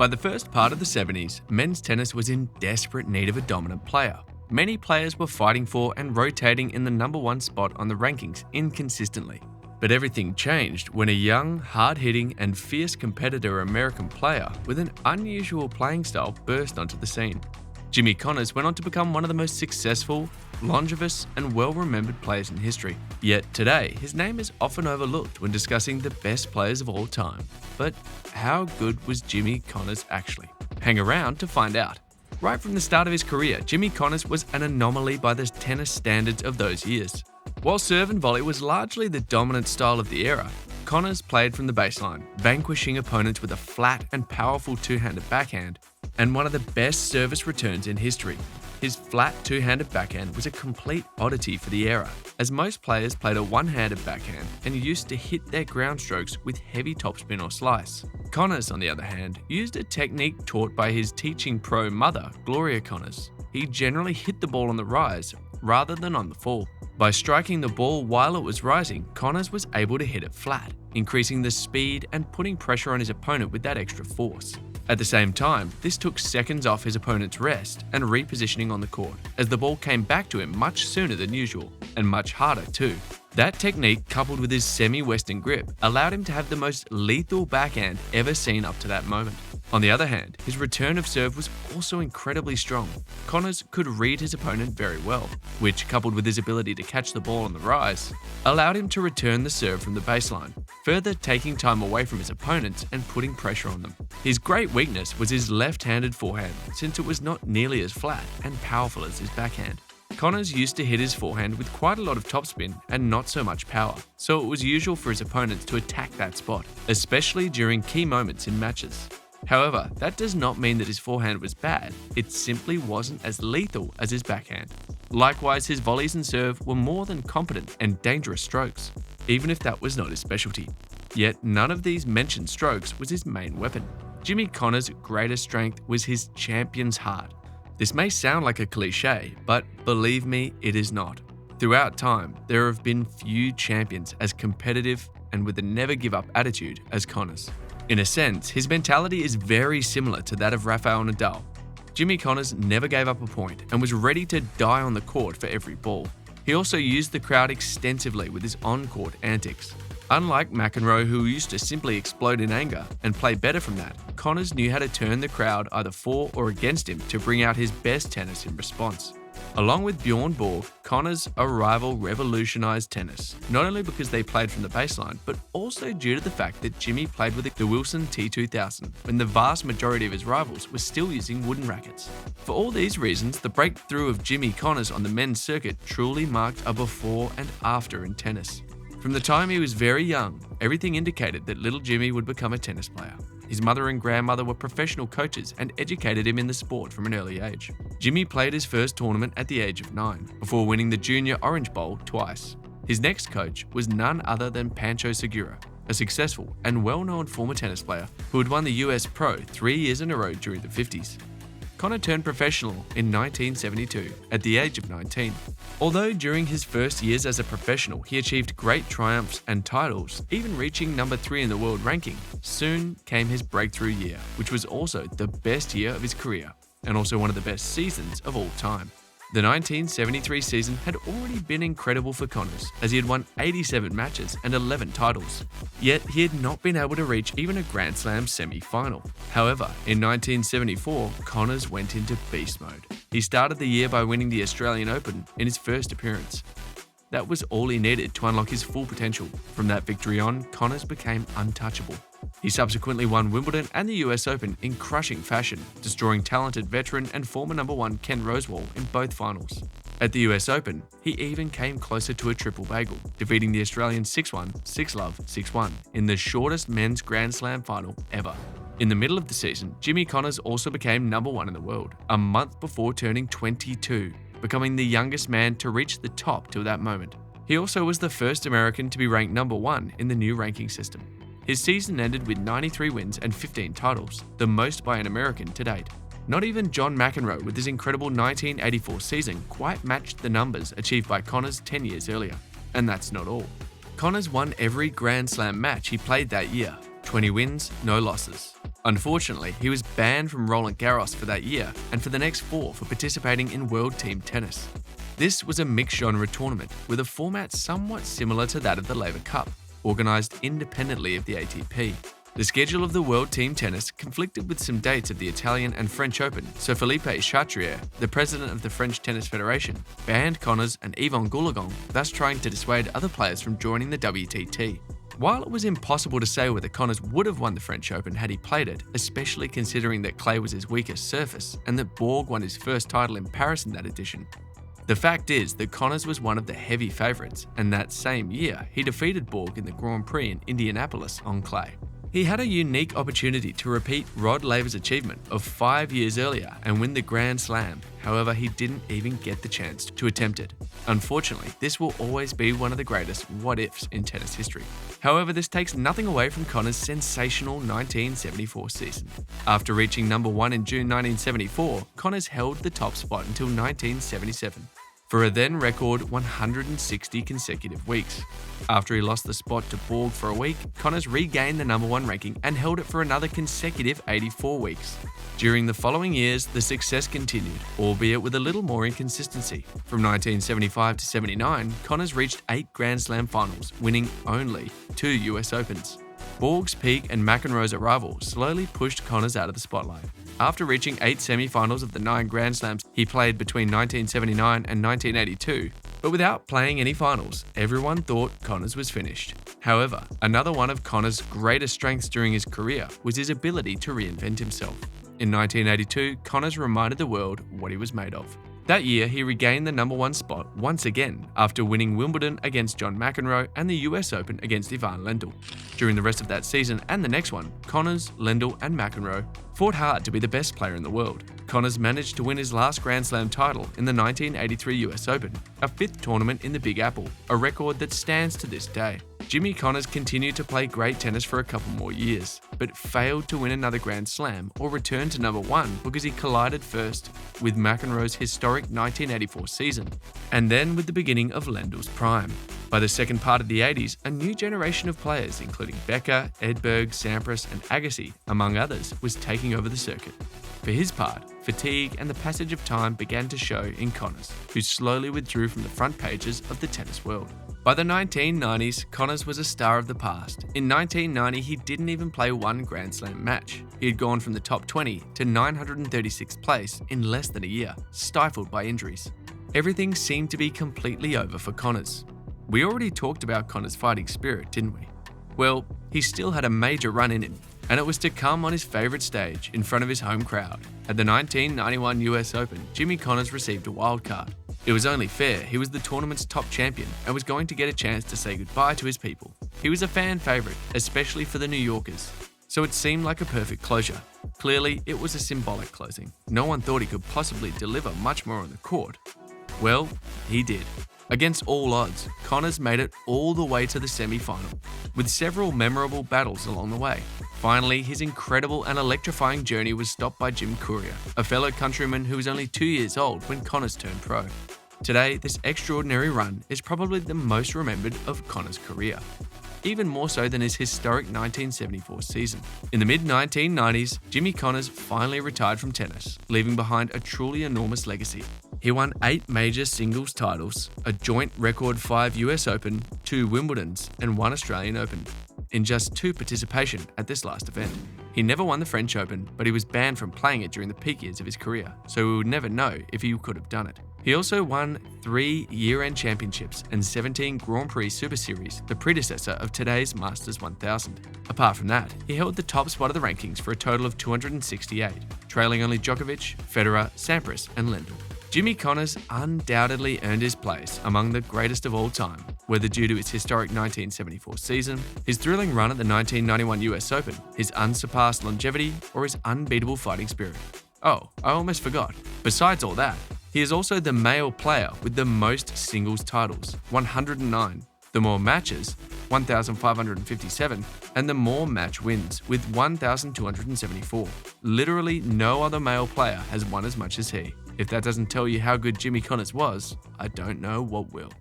By the first part of the 70s, men's tennis was in desperate need of a dominant player. Many players were fighting for and rotating in the number one spot on the rankings inconsistently. But everything changed when a young, hard-hitting and fierce competitor American player with an unusual playing style burst onto the scene. Jimmy Connors went on to become one of the most successful, longevous and well-remembered players in history. Yet today, his name is often overlooked when discussing the best players of all time. But how good was Jimmy Connors actually? Hang around to find out. Right from the start of his career, Jimmy Connors was an anomaly by the tennis standards of those years. While serve and volley was largely the dominant style of the era, Connors played from the baseline, vanquishing opponents with a flat and powerful two-handed backhand and one of the best service returns in history. His flat two-handed backhand was a complete oddity for the era, as most players played a one-handed backhand and used to hit their ground strokes with heavy topspin or slice. Connors, on the other hand, used a technique taught by his teaching pro mother, Gloria Connors. He generally hit the ball on the rise rather than on the fall. By striking the ball while it was rising, Connors was able to hit it flat, increasing the speed and putting pressure on his opponent with that extra force. At the same time, this took seconds off his opponent's rest and repositioning on the court, as the ball came back to him much sooner than usual, and much harder too. That technique, coupled with his semi-western grip, allowed him to have the most lethal backhand ever seen up to that moment. On the other hand, his return of serve was also incredibly strong. Connors could read his opponent very well, which, coupled with his ability to catch the ball on the rise, allowed him to return the serve from the baseline, further taking time away from his opponents and putting pressure on them. His great weakness was his left-handed forehand, since it was not nearly as flat and powerful as his backhand. Connors used to hit his forehand with quite a lot of topspin and not so much power, so it was usual for his opponents to attack that spot, especially during key moments in matches. However, that does not mean that his forehand was bad, it simply wasn't as lethal as his backhand. Likewise, his volleys and serve were more than competent and dangerous strokes, even if that was not his specialty. Yet none of these mentioned strokes was his main weapon. Jimmy Connors' greatest strength was his champion's heart. This may sound like a cliche, but believe me, it is not. Throughout time, there have been few champions as competitive and with a never-give-up attitude as Connors. In a sense, his mentality is very similar to that of Rafael Nadal. Jimmy Connors never gave up a point and was ready to die on the court for every ball. He also used the crowd extensively with his on-court antics. Unlike McEnroe, who used to simply explode in anger and play better from that, Connors knew how to turn the crowd either for or against him to bring out his best tennis in response. Along with Bjorn Borg, Connors' arrival revolutionized tennis, not only because they played from the baseline, but also due to the fact that Jimmy played with the Wilson T2000, when the vast majority of his rivals were still using wooden rackets. For all these reasons, the breakthrough of Jimmy Connors on the men's circuit truly marked a before and after in tennis. From the time he was very young, everything indicated that little Jimmy would become a tennis player. His mother and grandmother were professional coaches and educated him in the sport from an early age. Jimmy played his first tournament at the age of 9, before winning the Junior Orange Bowl twice. His next coach was none other than Pancho Segura, a successful and well-known former tennis player who had won the US Pro 3 years in a row during the 50s. Connor turned professional in 1972 at the age of 19. Although during his first years as a professional he achieved great triumphs and titles, even reaching number 3 in the world ranking, soon came his breakthrough year, which was also the best year of his career and also one of the best seasons of all time. The 1973 season had already been incredible for Connors, as he had won 87 matches and 11 titles. Yet he had not been able to reach even a Grand Slam semi-final. However, in 1974, Connors went into beast mode. He started the year by winning the Australian Open in his first appearance. That was all he needed to unlock his full potential. From that victory on, Connors became untouchable. He subsequently won Wimbledon and the US Open in crushing fashion, destroying talented veteran and former number 1 Ken Rosewall in both finals. At the US Open, he even came closer to a triple bagel, defeating the Australian 6-1, 6-love, 6-1 in the shortest men's Grand Slam final ever. In the middle of the season, Jimmy Connors also became number 1 in the world, a month before turning 22, becoming the youngest man to reach the top till that moment. He also was the first American to be ranked number 1 in the new ranking system. His season ended with 93 wins and 15 titles, the most by an American to date. Not even John McEnroe with his incredible 1984 season quite matched the numbers achieved by Connors 10 years earlier. And that's not all. Connors won every Grand Slam match he played that year, 20 wins, no losses. Unfortunately, he was banned from Roland Garros for that year and for the next 4 for participating in World Team Tennis. This was a mixed-genre tournament with a format somewhat similar to that of the Laver Cup, organised independently of the ATP. The schedule of the World Team Tennis conflicted with some dates of the Italian and French Open, so Philippe Chatrier, the president of the French Tennis Federation, banned Connors and Yvon Goolagong, thus trying to dissuade other players from joining the WTT. While it was impossible to say whether Connors would have won the French Open had he played it, especially considering that clay was his weakest surface and that Borg won his first title in Paris in that edition, the fact is that Connors was one of the heavy favourites, and that same year he defeated Borg in the Grand Prix in Indianapolis on clay. He had a unique opportunity to repeat Rod Laver's achievement of 5 years earlier and win the Grand Slam. However, he didn't even get the chance to attempt it. Unfortunately, this will always be one of the greatest what-ifs in tennis history. However, this takes nothing away from Connors' sensational 1974 season. After reaching number 1 in June 1974, Connors held the top spot until 1977. For a then record 160 consecutive weeks. After he lost the spot to Borg for a week, Connors regained the number 1 ranking and held it for another consecutive 84 weeks. During the following years, the success continued, albeit with a little more inconsistency. From 1975 to 79, Connors reached 8 Grand Slam finals, winning only 2 US Opens. Borg's peak and McEnroe's arrival slowly pushed Connors out of the spotlight. After reaching 8 semi-finals of the 9 Grand Slams he played between 1979 and 1982, but without playing any finals, everyone thought Connors was finished. However, another one of Connors' greatest strengths during his career was his ability to reinvent himself. In 1982, Connors reminded the world what he was made of. That year, he regained the number 1 spot once again after winning Wimbledon against John McEnroe and the US Open against Ivan Lendl. During the rest of that season and the next one, Connors, Lendl and McEnroe fought hard to be the best player in the world. Connors managed to win his last Grand Slam title in the 1983 US Open, a 5th tournament in the Big Apple, a record that stands to this day. Jimmy Connors continued to play great tennis for a couple more years, but failed to win another Grand Slam or return to number 1 because he collided first with McEnroe's historic 1984 season, and then with the beginning of Lendl's prime. By the second part of the 80s, a new generation of players, including Becker, Edberg, Sampras and Agassi, among others, was taking over the circuit. For his part, fatigue and the passage of time began to show in Connors, who slowly withdrew from the front pages of the tennis world. By the 1990s, Connors was a star of the past. In 1990, he didn't even play 1 Grand Slam match. He had gone from the top 20 to 936th place in less than a year, stifled by injuries. Everything seemed to be completely over for Connors. We already talked about Connors' fighting spirit, didn't we? Well, he still had a major run in him, and it was to come on his favourite stage in front of his home crowd. At the 1991 US Open, Jimmy Connors received a wild card. It was only fair, he was the tournament's top champion and was going to get a chance to say goodbye to his people. He was a fan favourite, especially for the New Yorkers, so it seemed like a perfect closure. Clearly, it was a symbolic closing. No one thought he could possibly deliver much more on the court. Well, he did. Against all odds, Connors made it all the way to the semi-final, with several memorable battles along the way. Finally, his incredible and electrifying journey was stopped by Jim Courier, a fellow countryman who was only 2 years old when Connors turned pro. Today, this extraordinary run is probably the most remembered of Connors' career, even more so than his historic 1974 season. In the mid-1990s, Jimmy Connors finally retired from tennis, leaving behind a truly enormous legacy. He won 8 major singles titles, a joint record 5 US Open, 2 Wimbledons, and 1 Australian Open, in just 2 participation at this last event. He never won the French Open, but he was banned from playing it during the peak years of his career, so we would never know if he could have done it. He also won 3 year-end championships and 17 Grand Prix Super Series, the predecessor of today's Masters 1000. Apart from that, he held the top spot of the rankings for a total of 268, trailing only Djokovic, Federer, Sampras, and Lendl. Jimmy Connors undoubtedly earned his place among the greatest of all time, whether due to his historic 1974 season, his thrilling run at the 1991 US Open, his unsurpassed longevity, or his unbeatable fighting spirit. Oh, I almost forgot. Besides all that, he is also the male player with the most singles titles, 109, the more matches, 1,557, and the more match wins, with 1,274. Literally no other male player has won as much as he. If that doesn't tell you how good Jimmy Connors was, I don't know what will.